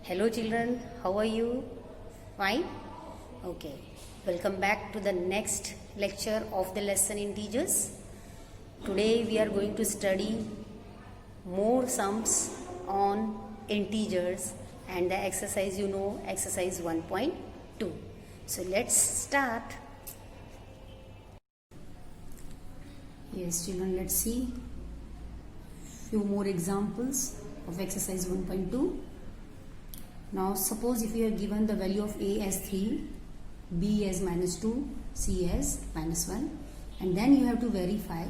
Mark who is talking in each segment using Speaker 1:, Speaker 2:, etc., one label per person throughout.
Speaker 1: Hello children, how are you? Fine? Okay. Welcome back to the next lecture of the lesson integers. Today we are going to study more sums on integers and the exercise exercise 1.2. So let's start. Yes children, let's see few more examples of exercise 1.2. Now suppose if you are given the value of a as 3, b as -2, c as -1, and then you have to verify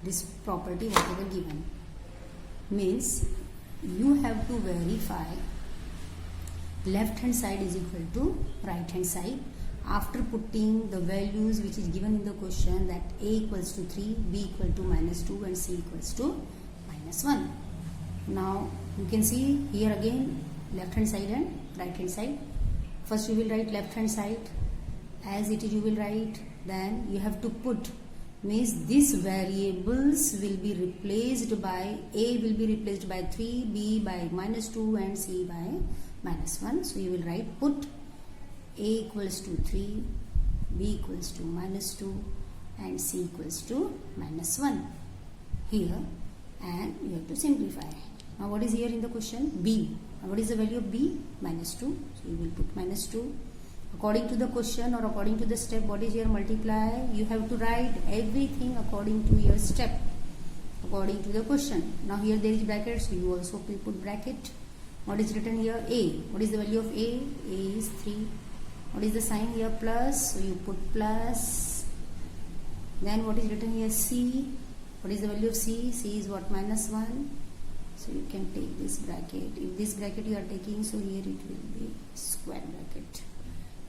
Speaker 1: this property whatever given. Means you have to verify left hand side is equal to right hand side after putting the values which is given in the question, that a equals to 3, b equal to -2 and c equals to -1. Now you can see here again left hand side and right hand side. First you will write left hand side as it is, you will write, then you have to put, means these variables will be replaced by, a will be replaced by 3, b by -2 and c by -1. So you will write put a equals to 3, b equals to -2 and c equals to -1 here, and you have to simplify. Now what is here in the question? B. Now what is the value of b? -2. So you will put -2. According to the question or according to the step, what is here? Multiply. You have to write everything according to your step, according to the question. Now here there is bracket, so you also will put bracket. What is written here? A. What is the value of a? A is 3. What is the sign here? Plus. So you put plus. Then what is written here? C. What is the value of c? C is what? -1. So you can take this bracket. If this bracket you are taking, so here it will be square bracket.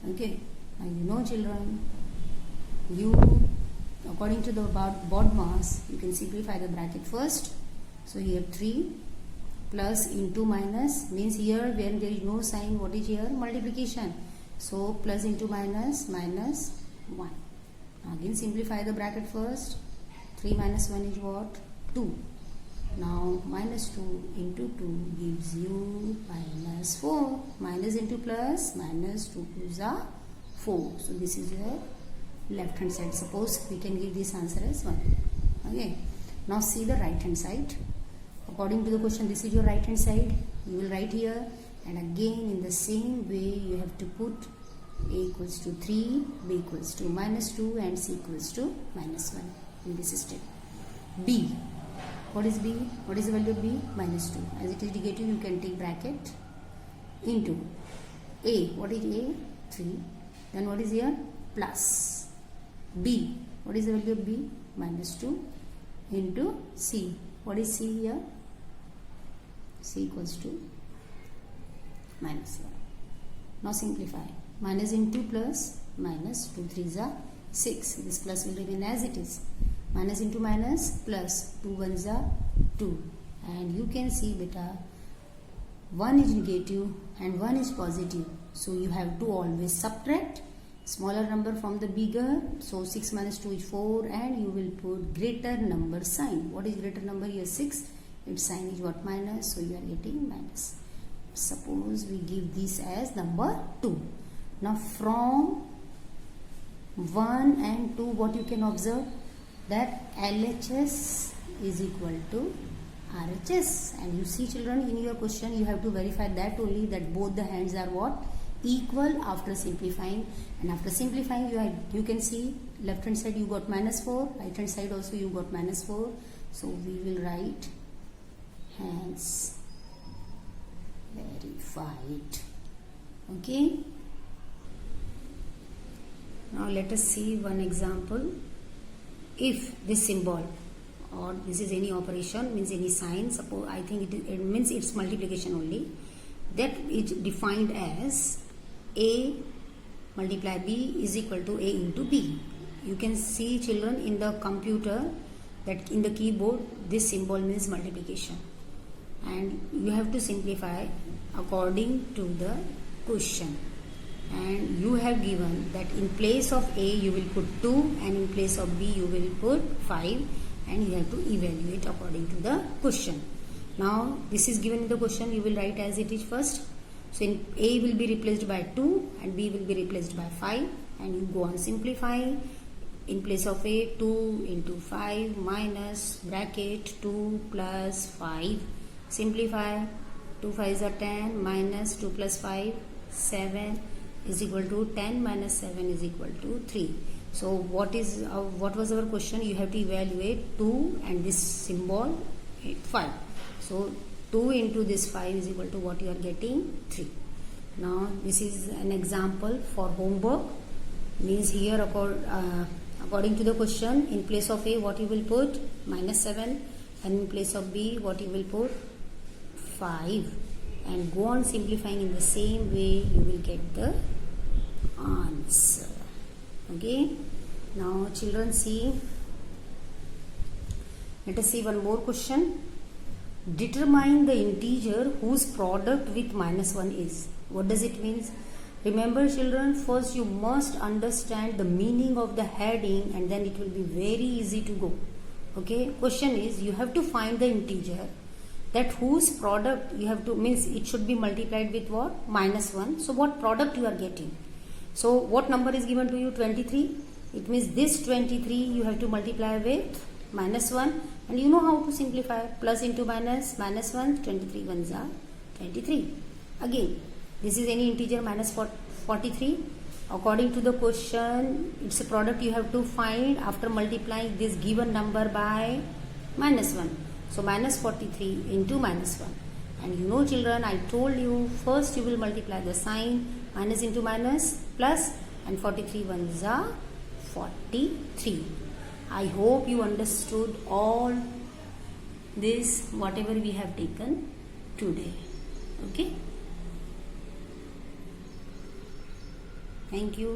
Speaker 1: Okay. Now you know children, you according to the board mass, you can simplify the bracket first. So here 3 plus into minus, means here when there is no sign, what is here? Multiplication. So plus into minus, -1. Now again simplify the bracket first. 3 minus 1 is what? 2. Now -2 into 2 gives you -4. Minus into plus, -2 is 4. So this is your left hand side. Suppose we can give this answer as 1. Okay. Now see the right hand side. According to the question, this is your right hand side. You will write here, and again in the same way you have to put a equals to 3, b equals to -2 and c equals to -1 in this step. B. What is b? What is the value of b? -2. As it is negative, you can take bracket into a. What is a? 3. Then what is here? Plus. B. What is the value of b? -2 into c. What is c here? C equals to -1. Now simplify. Minus into plus, -2 3s are 6. This plus will remain as it is. Minus into minus, plus 2 1s are 2. And you can see beta 1 is negative and 1 is positive. So you have to always subtract smaller number from the bigger. So 6 minus 2 is 4, and you will put greater number sign. What is greater number here? 6. Its sign is what? Minus. So you are getting minus. Suppose we give this as number 2. Now from 1 and 2, what you can observe? That LHS is equal to RHS. And you see children, in your question you have to verify that only, that both the hands are what? Equal after simplifying. And after simplifying, you can see left hand side you got -4, right hand side also you got -4. So we will write hands verified. Okay. Now let us see one example. If this symbol or this is any operation, means any sign, suppose I think it means it's multiplication only, that is defined as a multiply b is equal to a into b. You can see children in the computer that in the keyboard this symbol means multiplication, and you have to simplify according to the question. And you have given that in place of a you will put 2 and in place of b you will put 5, and you have to evaluate according to the question. Now this is given in the question, you will write as it is first. So in A will be replaced by 2 and B will be replaced by 5, and you go on simplifying. In place of A, 2 into 5 minus bracket 2 plus 5. Simplify. 2 5s are 10 minus 2 plus 5, 7 is equal to 10 minus 7 is equal to 3. So what was our question? You have to evaluate 2 and this symbol 5. So 2 into this 5 is equal to what you are getting? 3. Now this is an example for homework. Means here according to the question, in place of A what you will put? -7, and in place of B what you will put? 5, and go on simplifying in the same way, you will get the answer. Okay, now children see, let us see one more question. Determine the integer whose product with -1 is. What does it mean? Remember children, first you must understand the meaning of the heading and then it will be very easy to go. Okay, question is you have to find the integer that whose product you have to, means it should be multiplied with what? -1. So what product you are getting? So what number is given to you? 23. It means this 23 you have to multiply with -1, and you know how to simplify. Plus into minus, -1, 23 ones are 23. Again, this is any integer -43. According to the question, it's a product you have to find after multiplying this given number by -1. So -43 into -1. And you know children, I told you first you will multiply the sign, minus into minus, plus, and 43 ones are 43. I hope you understood all this, whatever we have taken today. Okay. Thank you.